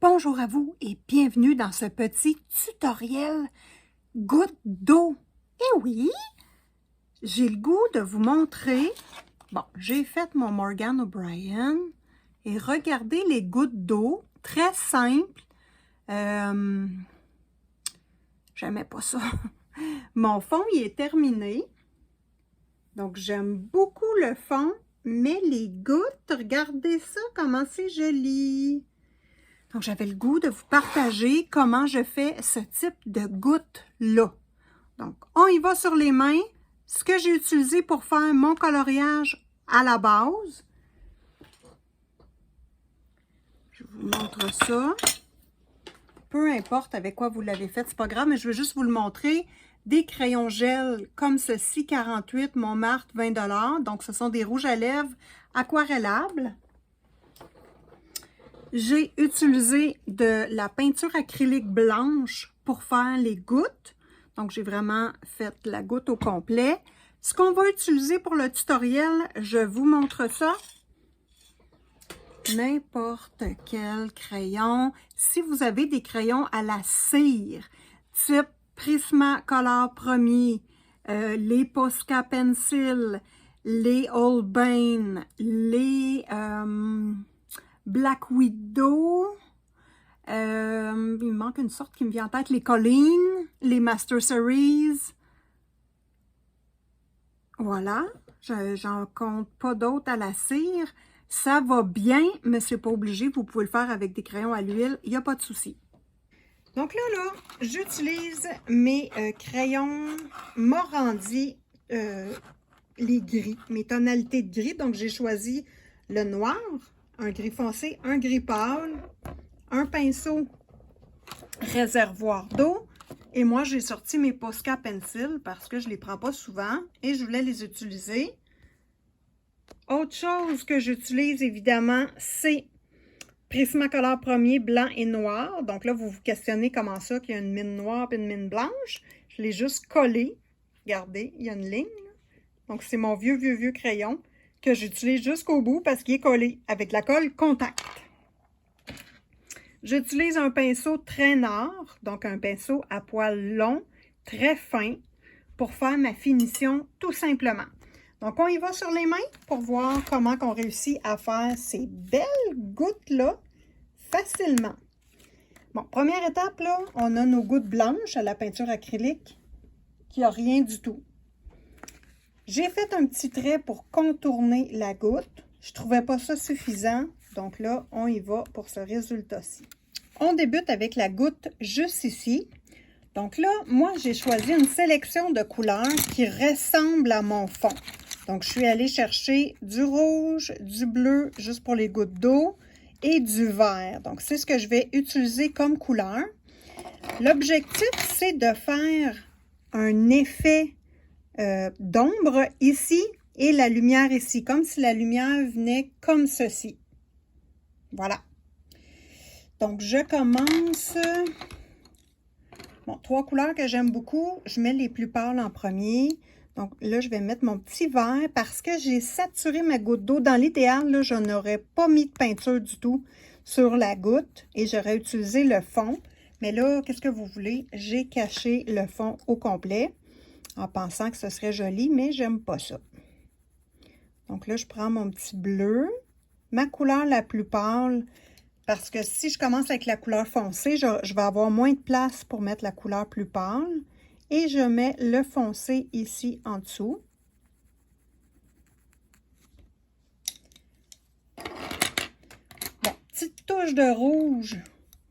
Bonjour à vous et bienvenue dans ce petit tutoriel gouttes d'eau. Et oui, j'ai le goût de vous montrer, j'ai fait mon Morgan O'Brien et regardez les gouttes d'eau, très simple. J'aimais pas ça. Mon fond, il est terminé. Donc, j'aime beaucoup le fond, mais les gouttes, regardez ça, comment c'est joli. Donc, j'avais le goût de vous partager comment je fais ce type de gouttes-là. Donc, on y va sur les mains. Ce que j'ai utilisé pour faire mon coloriage à la base. Je vous montre ça. Peu importe avec quoi vous l'avez fait, c'est pas grave, mais je veux juste vous le montrer. Des crayons gel comme ceci, 48, Montmartre, 20 $. Donc, ce sont des rouges à lèvres aquarellables. J'ai utilisé de la peinture acrylique blanche pour faire les gouttes. Donc, j'ai vraiment fait la goutte au complet. Ce qu'on va utiliser pour le tutoriel, je vous montre ça. N'importe quel crayon. Si vous avez des crayons à la cire, type Prismacolor premier, les Posca Pencil, les Holbein, les Black Widow, il me manque une sorte qui me vient en tête, les Colleen, les Master Series. Voilà, j'en compte pas d'autres à la cire. Ça va bien, mais c'est pas obligé. Vous pouvez le faire avec des crayons à l'huile, il n'y a pas de souci. Donc là, j'utilise mes crayons Morandi, les gris, mes tonalités de gris. Donc, j'ai choisi le noir, un gris foncé, un gris pâle, un pinceau réservoir d'eau. Et moi, j'ai sorti mes Posca Pencil parce que je ne les prends pas souvent et je voulais les utiliser. Autre chose que j'utilise, évidemment, c'est Prismacolor premier, blanc et noir. Donc là, vous vous questionnez comment ça qu'il y a une mine noire et une mine blanche. Je l'ai juste collé. Regardez, il y a une ligne. Donc, c'est mon vieux crayon que j'utilise jusqu'au bout parce qu'il est collé avec la colle contact. J'utilise un pinceau traînard, donc un pinceau à poils longs, très fin, pour faire ma finition tout simplement. Donc, on y va sur les mains pour voir comment on réussit à faire ces belles gouttes-là facilement. Bon, première étape, là, on a nos gouttes blanches à la peinture acrylique qui n'a rien du tout. J'ai fait un petit trait pour contourner la goutte. Je ne trouvais pas ça suffisant. Donc là, on y va pour ce résultat-ci. On débute avec la goutte juste ici. Donc là, moi, j'ai choisi une sélection de couleurs qui ressemble à mon fond. Donc, je suis allée chercher du rouge, du bleu, juste pour les gouttes d'eau, et du vert. Donc, c'est ce que je vais utiliser comme couleur. L'objectif, c'est de faire un effet d'ombre ici et la lumière ici, comme si la lumière venait comme ceci. Voilà. Donc, je commence. Bon, 3 couleurs que j'aime beaucoup. Je mets les plus pâles en premier. Donc, là, je vais mettre mon petit vert parce que j'ai saturé ma goutte d'eau. Dans l'idéal, là, je n'aurais pas mis de peinture du tout sur la goutte et j'aurais utilisé le fond. Mais là, qu'est-ce que vous voulez? J'ai caché le fond au complet en pensant que ce serait joli, mais j'aime pas ça. Donc là, je prends mon petit bleu, ma couleur la plus pâle, parce que si je commence avec la couleur foncée, je vais avoir moins de place pour mettre la couleur plus pâle. Et je mets le foncé ici en dessous. Bon, petite touche de rouge.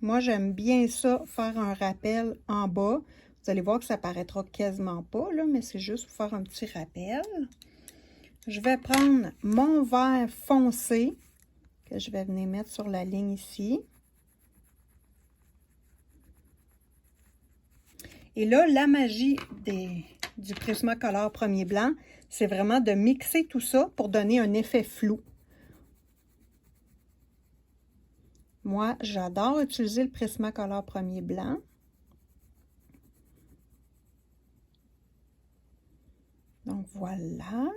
Moi, j'aime bien ça, faire un rappel en bas. Vous allez voir que ça paraîtra quasiment pas, là, mais c'est juste pour faire un petit rappel. Je vais prendre mon vert foncé, que je vais venir mettre sur la ligne ici. Et là, la magie du Prismacolor premier blanc, c'est vraiment de mixer tout ça pour donner un effet flou. Moi, j'adore utiliser le Prismacolor premier blanc. Donc, voilà.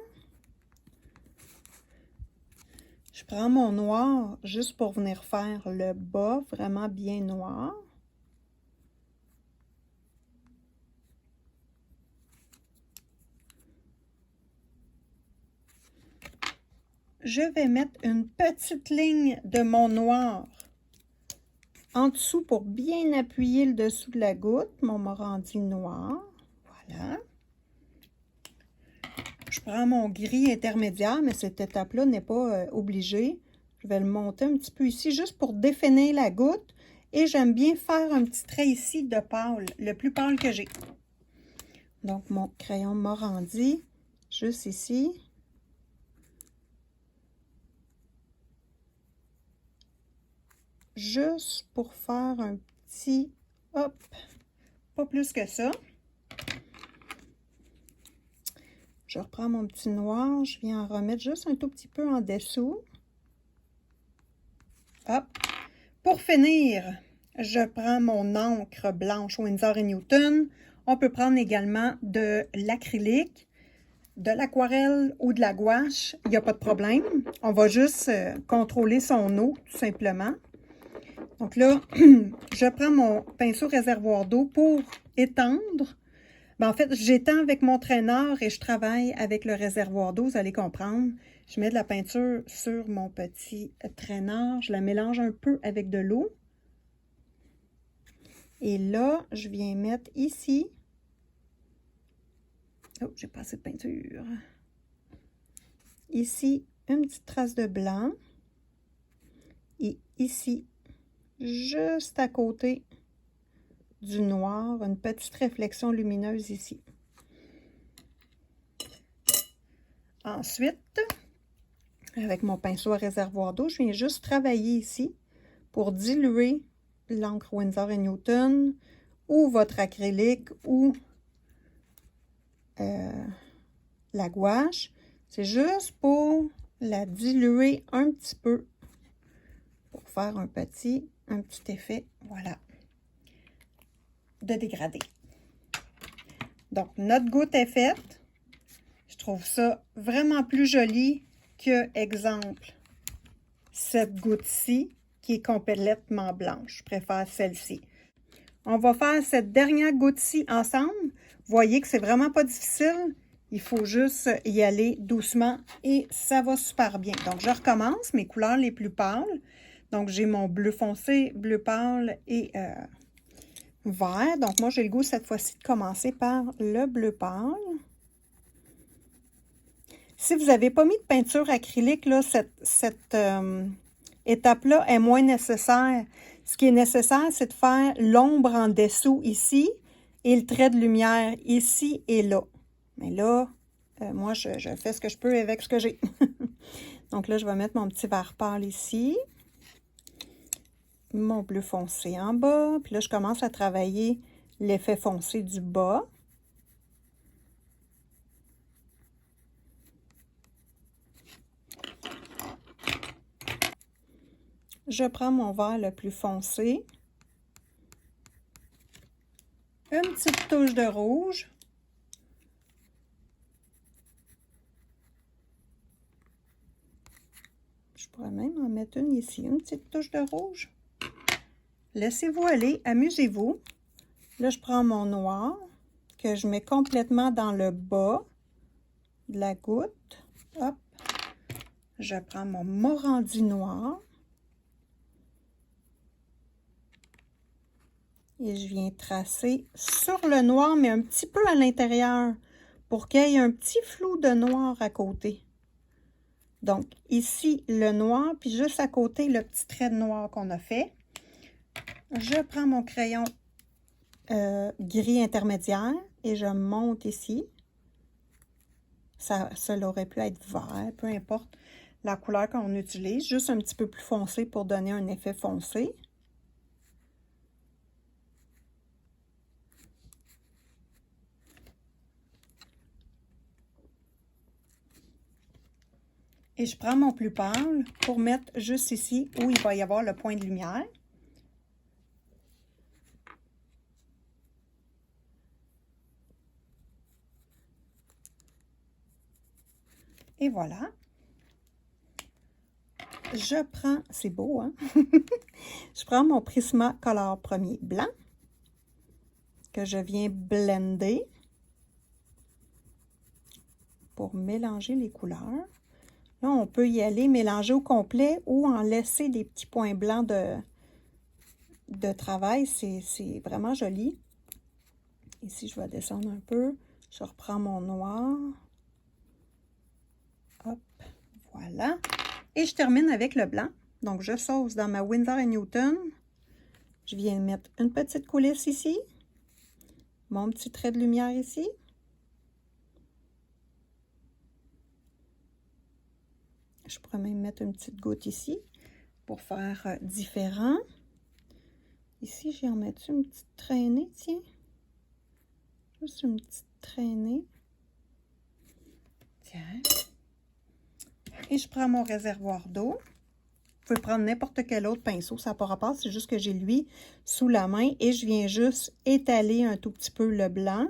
Je prends mon noir juste pour venir faire le bas vraiment bien noir. Je vais mettre une petite ligne de mon noir en dessous pour bien appuyer le dessous de la goutte, mon morandi noir. Voilà. Je prends mon gris intermédiaire, mais cette étape-là n'est pas obligée. Je vais le monter un petit peu ici, juste pour définir la goutte. Et j'aime bien faire un petit trait ici de pâle, le plus pâle que j'ai. Donc, mon crayon Morandi, juste ici. Juste pour faire un petit, hop, pas plus que ça. Je reprends mon petit noir, je viens en remettre juste un tout petit peu en dessous. Hop. Pour finir, je prends mon encre blanche Winsor & Newton. On peut prendre également de l'acrylique, de l'aquarelle ou de la gouache. Il n'y a pas de problème. On va juste contrôler son eau, tout simplement. Donc là, je prends mon pinceau réservoir d'eau pour étendre. Ben, en fait, j'étends avec mon traîneur et je travaille avec le réservoir d'eau, vous allez comprendre. Je mets de la peinture sur mon petit traîneur, je la mélange un peu avec de l'eau. Et là, je viens mettre ici. Oh, j'ai pas assez de peinture. Ici, une petite trace de blanc. Et ici, juste à côté du noir, une petite réflexion lumineuse ici. Ensuite, avec mon pinceau à réservoir d'eau, je viens juste travailler ici pour diluer l'encre Winsor & Newton ou votre acrylique ou la gouache. C'est juste pour la diluer un petit peu pour faire un petit effet, voilà, de dégradé. Donc, notre goutte est faite. Je trouve ça vraiment plus joli que, exemple, cette goutte-ci qui est complètement blanche. Je préfère celle-ci. On va faire cette dernière goutte-ci ensemble. Vous voyez que c'est vraiment pas difficile. Il faut juste y aller doucement et ça va super bien. Donc, je recommence mes couleurs les plus pâles. Donc, j'ai mon bleu foncé, bleu pâle et vert. Donc, moi, j'ai le goût cette fois-ci de commencer par le bleu pâle. Si vous n'avez pas mis de peinture acrylique, là, cette étape-là est moins nécessaire. Ce qui est nécessaire, c'est de faire l'ombre en dessous ici et le trait de lumière ici et là. Mais là, moi, je fais ce que je peux avec ce que j'ai. Donc là, je vais mettre mon petit vert pâle ici. Mon bleu foncé en bas. Puis là, je commence à travailler l'effet foncé du bas. Je prends mon vert le plus foncé. Une petite touche de rouge. Je pourrais même en mettre une ici, une petite touche de rouge. Laissez-vous aller, amusez-vous. Là, je prends mon noir que je mets complètement dans le bas de la goutte. Hop. Je prends mon Morandi noir. Et je viens tracer sur le noir, mais un petit peu à l'intérieur, pour qu'il y ait un petit flou de noir à côté. Donc, ici, le noir, puis juste à côté, le petit trait de noir qu'on a fait. Je prends mon crayon gris intermédiaire et je monte ici. Ça aurait pu être vert, peu importe la couleur qu'on utilise, juste un petit peu plus foncé pour donner un effet foncé. Et je prends mon plus pâle pour mettre juste ici où il va y avoir le point de lumière. Et voilà. je prends, c'est beau, hein? Je prends mon Prismacolor premier blanc que je viens blender pour mélanger les couleurs. Là, on peut y aller mélanger au complet ou en laisser des petits points blancs de travail. C'est vraiment joli. Ici, je vais descendre un peu. Je reprends mon noir. Hop, voilà. Et je termine avec le blanc. Donc, je sauce dans ma Winsor & Newton. Je viens mettre une petite coulisse ici. Mon petit trait de lumière ici. Je pourrais même mettre une petite goutte ici pour faire différent. Ici, j'ai en mettre une petite traînée, tiens. Juste une petite traînée. Tiens. Et je prends mon réservoir d'eau. Vous pouvez prendre n'importe quel autre pinceau, ça n'a pas rapport, c'est juste que j'ai lui sous la main et je viens juste étaler un tout petit peu le blanc.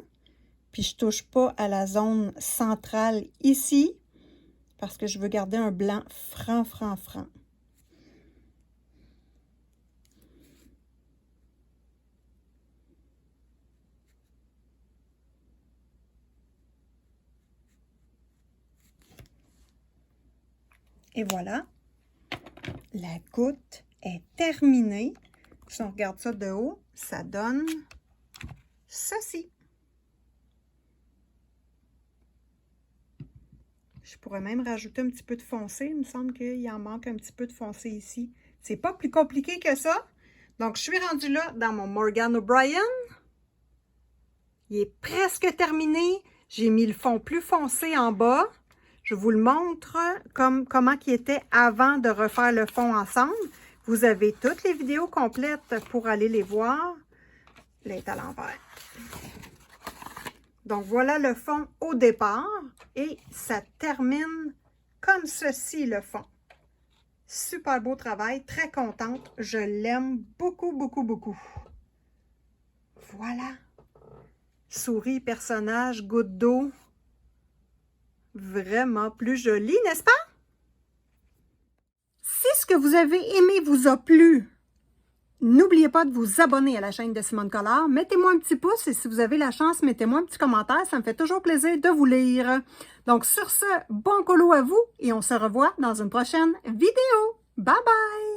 Puis je ne touche pas à la zone centrale ici parce que je veux garder un blanc franc. Et voilà, la goutte est terminée. Si on regarde ça de haut, ça donne ceci. Je pourrais même rajouter un petit peu de foncé. Il me semble qu'il en manque un petit peu de foncé ici. C'est pas plus compliqué que ça. Donc, je suis rendue là dans mon Morgan O'Brien. Il est presque terminé. J'ai mis le fond plus foncé en bas. Je vous le montre comment il était avant de refaire le fond ensemble. Vous avez toutes les vidéos complètes pour aller les voir. Là, il est à l'envers. Donc, voilà le fond au départ. Et ça termine comme ceci, le fond. Super beau travail. Très contente. Je l'aime beaucoup. Voilà. Souris, personnage, goutte d'eau. Vraiment plus joli, n'est-ce pas? Si ce que vous avez aimé vous a plu, n'oubliez pas de vous abonner à la chaîne de Simone Collard. Mettez-moi un petit pouce et si vous avez la chance, mettez-moi un petit commentaire. Ça me fait toujours plaisir de vous lire. Donc sur ce, bon colo à vous et on se revoit dans une prochaine vidéo. Bye bye!